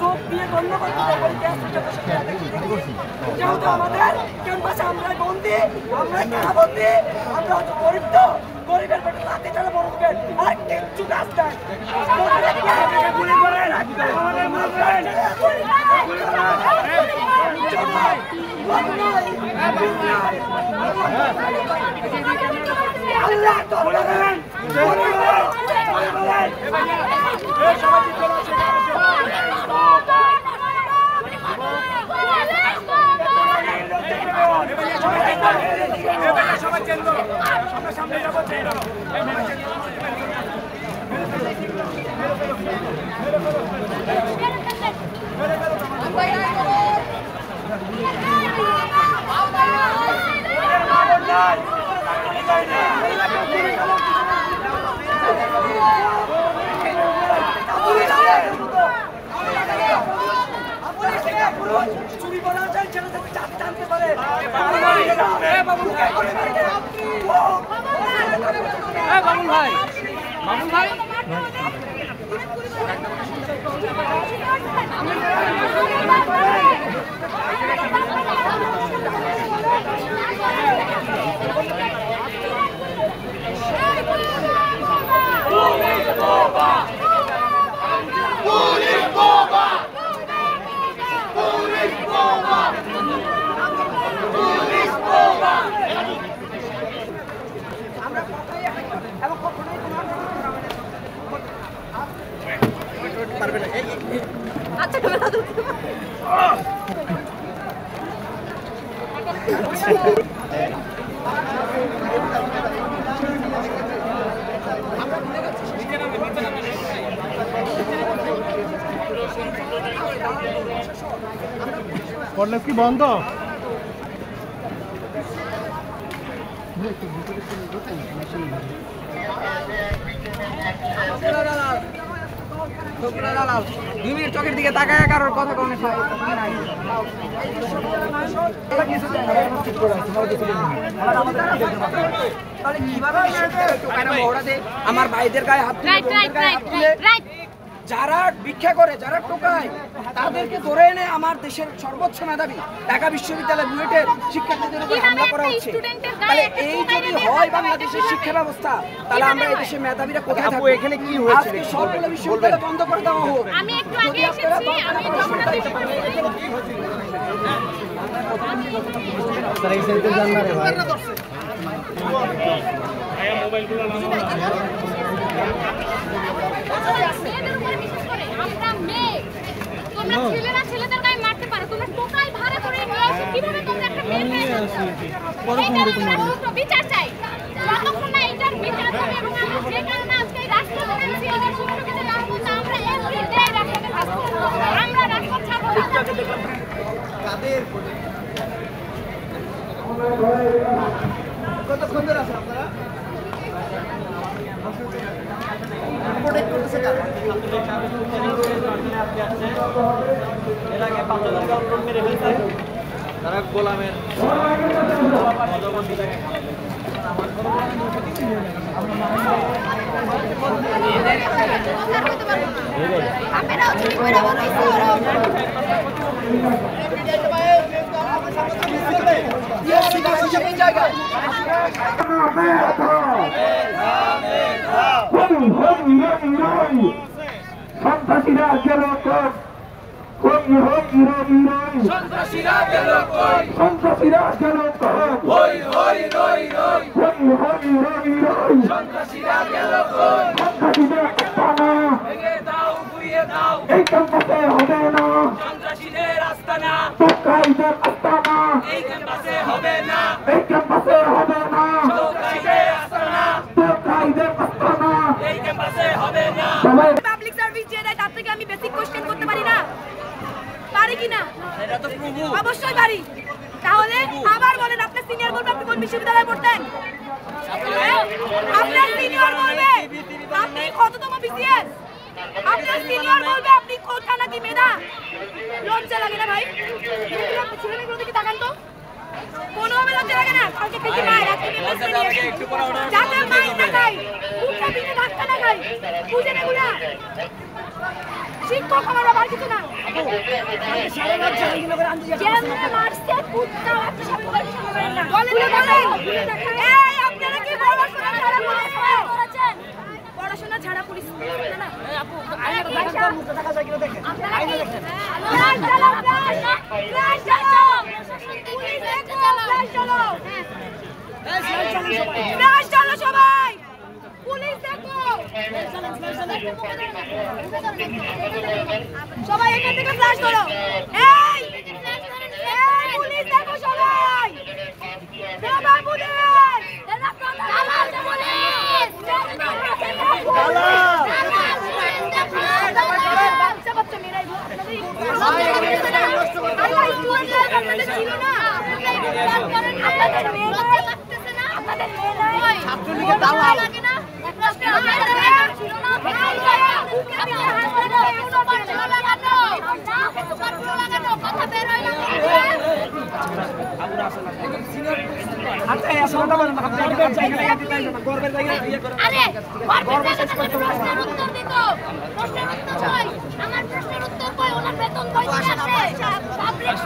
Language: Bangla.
চোখ দিয়ে গণ্য করতে যেহেতু আমাদের ক্যাম্পাসে আমরা বন্দি, আমরা কারাবন্দি, আমরা হচ্ছে গরিব, তো গরিবের পেটে লাথি চালা বড় হবেন আর কিচ্ছু কাজ নাই। চুরি করা যায় ছেলে থেকে চাপ টানতে পারে। বাবুল ভাই, বাবুল ভাই আচ্ছা ক্যামেরা ধরতে কলেজ কি বন্ধ? চোখের দিকে তাকায় কারোর কথা কোনো আমার ভাইদের গায়ে হাত তুলে যারা ভিক্ষা করে, যারা টোকায়, তাদেরকে ধরে এনে আমার দেশের সর্বোচ্চ মেধাবী ঢাকা বিশ্ববিদ্যালয় বুয়েটের শিক্ষার্থীদের উপর হামলা করা হচ্ছে। তাহলে এই যদি হয় বাংলাদেশের শিক্ষা ব্যবস্থা, তাহলে আমরা এই দেশের মেধাবীরা কোথায় থাকবো? এখানে কি হয়েছে? সবগুলো বিশ্ববিদ্যালয় বন্ধ করে দেওয়া হোক। আমি একটু আগে এসেছি, আমি মোবাইলগুলো আমরা মেয়ে, তোমরা ছেলেরা ছেলেদের গায়ে মারতে পারো, তোমরা টোকাই ভাড়া করে নিয়ে এসে কিভাবে তোমরা একটা মেয়ে বিচার চাই? যতক্ষণ না এটার বিচার হবে এবং আমরা যে কারণে আজকে এই রাষ্ট্র আমাদের শিক্ষকদের নাম বলতে আমরা এভরিডে রাষ্ট্রকে থাকবো, আমরা রাষ্ট্র ছাড়বো না। কতক্ষণ ধরে আছেন আপনারা? তারা গোলামের সন্ত্রাসীরা গেল সন্ত্রাসীরা গেল কই, সন্ত্রাসীরা গেল হই হই রই রই, সন্ত্রাসীরা গেল সন্ত্রাসীদের আস্তানা ভেঙে দাও গুড়িয়ে দাও, এই ক্যাম্পাসে হবে না সন্ত্রাসীদের আস্তানা, টোকাইদের আস্তানা এই ক্যাম্পাসে হবে না, এই ক্যাম্পাসে হবে না টোকাইদের আস্তানা, টোকাইদের আস্তানা এই ক্যাম্পাসে হবে না। সবাই পাবলিক সার্ভিস যে দেয় তার থেকে আমি বেসিক কোশ্চেন করতে পারি না? পারি কিনা? এটা তো প্রভু, অবশ্যই পারি। তাহলে আবার বলেন, আপনার সিনিয়র বলবে আপনি কোন বিশ্ববিদ্যালয়ে পড়তেন? আপনার সিনিয়র বলবে আপনি কততম বিসিএস? আপনার সিনিয়র বলবে আপনি কোন থানা কি মেধা? লজ্জা লাগে না ভাই? ছেলেমেয়েগুলো দিকে কোনোভাবে লজ্জা লাগে না কালকে থেকে মায়ের আজকে যাতে মাইন না খাই উঠা পিঠে ধাক্কা না খাই বুঝে না গুলা শিক্ষক আমার আবার কিছু না যেমন মারছে কুত্তা আপনি সব করেন না বলেন এই আপনারা কি পড়াশোনা ছাড়া করেছেন পড়াশোনা ছাড়া পুলিশ না আপু আপনারা কি ফ্ল্যাশ চালাও ফ্ল্যাশ চালাও পুলিশ দেখো ফ্ল্যাশ চালাও ফ্ল্যাশ চালাও সবাই পুলিশ দেখো সবাই এখান থেকে ফ্ল্যাশ করো এই পুলিশ দেখো সবাই সবাই পুলিশ বাচ্চা বাচ্চা মেরাই ছিল না আপনাদের মেয়ে লাগতেছে না আপনাদের মেয়ে নাই ছাত্রলীগের দালাল লাগে না আমার প্রশ্নের উত্তর কই ওনার বেতন কই আছে পাবলিক